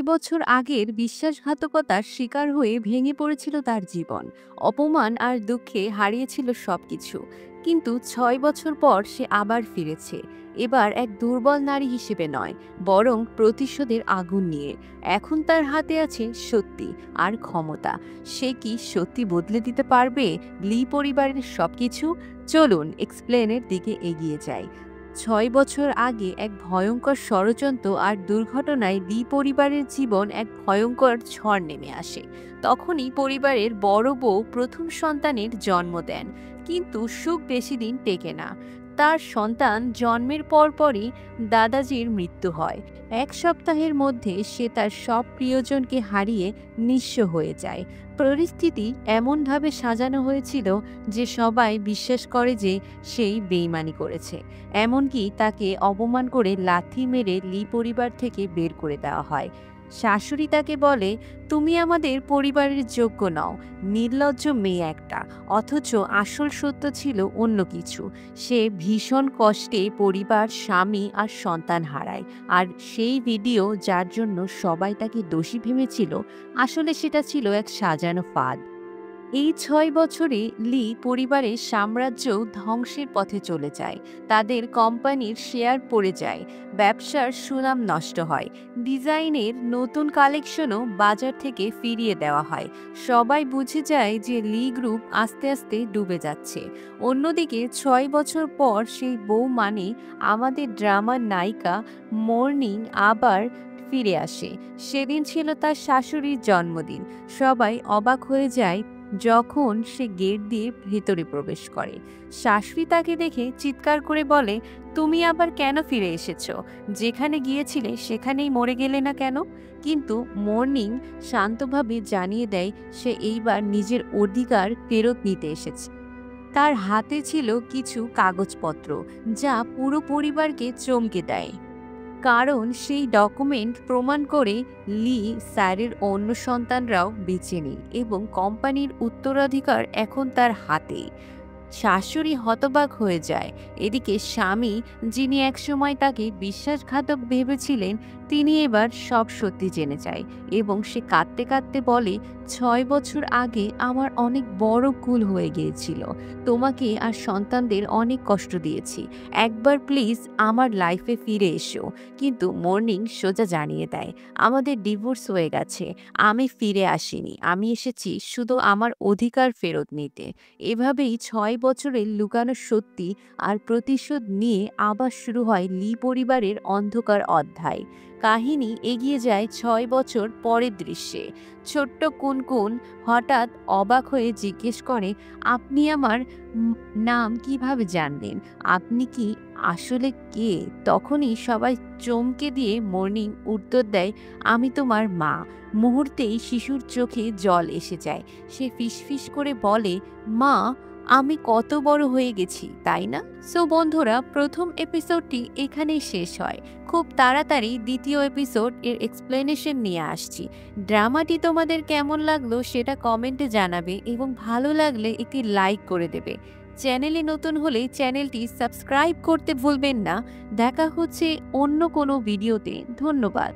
বছর আগের বিশ্বাসঘাতকতার শিকার হয়ে ভেঙে পড়েছিল তার জীবন। অপমান আর দুঃখে হারিয়েছিল সবকিছু। কিন্তু বছর পর সে আবার ফিরেছে। এবার এক দুর্বল নারী হিসেবে নয়, বরং প্রতিশোধের আগুন নিয়ে। এখন তার হাতে আছে সত্যি আর ক্ষমতা। সে কি সত্যি বদলে দিতে পারবে লি পরিবারের সবকিছু? চলুন এক্সপ্লেনের দিকে এগিয়ে যাই। বছর আগে এক ভয়ঙ্কর ষড়যন্ত্র আর দুর্ঘটনায় লি পরিবারের জীবন এক ভয়ঙ্কর ঝড় নেমে আসে। তখনই পরিবারের বড় বউ প্রথম সন্তানের জন্ম দেন। কিন্তু সুখ বেশি দিন টেকে না। তার সন্তান জন্মের পরপরই দাদাজির মৃত্যু হয়। এক সপ্তাহের মধ্যে সে তার সব প্রিয়জনকে হারিয়ে নিঃস্ব হয়ে যায়। পরিস্থিতি এমনভাবে সাজানো হয়েছিল যে সবাই বিশ্বাস করে যে সেই বেইমানি করেছে। এমনকি তাকে অপমান করে লাথি মেরে লি পরিবার থেকে বের করে দেওয়া হয়। শাশুড়ি তাকে বলে, তুমি আমাদের পরিবারের যোগ্য নও, নির্লজ্জ মেয়ে একটা। অথচ আসল সত্য ছিল অন্য কিছু। সে ভীষণ কষ্টে পরিবার, স্বামী আর সন্তান হারায়। আর সেই ভিডিও, যার জন্য সবাই তাকে দোষী ভেবেছিল, আসলে সেটা ছিল এক সাজানো ফাঁদ। এই বছরে লি পরিবারের সাম্রাজ্য ধ্বংসের পথে চলে যায়। তাদের কোম্পানির শেয়ার পড়ে যায়, ব্যবসার সুনাম নষ্ট হয়, ডিজাইনের নতুন কালেকশনও বাজার থেকে ফিরিয়ে দেওয়া হয়। সবাই বুঝে যায় যে লি গ্রুপ আস্তে আস্তে ডুবে যাচ্ছে। অন্যদিকে বছর পর সেই বউ, মানে আমাদের ড্রামার নায়িকা মর্নিং, আবার ফিরে আসে। সেদিন ছিল তার শাশুড়ির জন্মদিন। সবাই অবাক হয়ে যায় যখন সে গেট দিয়ে ভেতরে প্রবেশ করে। শাশুড়ি তাকে দেখে চিৎকার করে বলে, তুমি আবার কেন ফিরে এসেছো? যেখানে গিয়েছিলে সেখানেই মরে গেলে না কেন? কিন্তু মর্নিং শান্তভাবে জানিয়ে দেয় সে এইবার নিজের অধিকার ফেরত নিতে এসেছে। তার হাতে ছিল কিছু কাগজপত্র, যা পুরো পরিবারকে চমকে দেয়। কারণ সেই ডকুমেন্ট প্রমাণ করে লি স্যারের অন্য সন্তানরাও বেঁচে নেই এবং কোম্পানির উত্তরাধিকার এখন তার হাতেই। শাশুড়ি হতবাক হয়ে যায়। এদিকে স্বামী, যিনি একসময় তাকে বিশ্বাসঘাতক ভেবেছিলেন, তিনি এবার সব সত্যি জেনে যায় এবং সে কাঁদতে কাঁদতে বলে, বছর আগে আমার অনেক বড় ভুল হয়ে গিয়েছিল। তোমাকে আর সন্তানদের অনেক কষ্ট দিয়েছি। একবার প্লিজ আমার লাইফে ফিরে এসো। কিন্তু মর্নিং সোজা জানিয়ে দেয়, আমাদের ডিভোর্স হয়ে গেছে। আমি ফিরে আসিনি, আমি এসেছি শুধু আমার অধিকার ফেরত নিতে। এভাবেই বছরের লুকানো সত্যি আর প্রতিশোধ নিয়ে আবার শুরু হয় লি পরিবারের অন্ধকার অধ্যায়। কাহিনী এগিয়ে যায় বছর পরের দৃশ্যে। ছোট্ট কুনকুন হঠাৎ অবাক হয়ে জিজ্ঞেস করে, আপনি আমার নাম কিভাবে জানলেন? আপনি কি আসলে কে? তখনই সবাই চমকে দিয়ে মর্নিং উত্তর দেয়, আমি তোমার মা। মুহূর্তেই শিশুর চোখে জল এসে যায়। সে ফিসফিস করে বলে, মা, আমি কত বড় হয়ে গেছি, তাই না? সো বন্ধুরা, প্রথম এপিসোডটি এখানেই শেষ হয়। খুব তাড়াতাড়ি দ্বিতীয় এপিসোড এর এক্সপ্লেনেশন নিয়ে আসছি। ড্রামাটি তোমাদের কেমন লাগলো সেটা কমেন্টে জানাবে এবং ভালো লাগলে একটি লাইক করে দেবে। চ্যানেলে নতুন হলে চ্যানেলটি সাবস্ক্রাইব করতে ভুলবেন না। দেখা হচ্ছে অন্য কোনো ভিডিওতে। ধন্যবাদ।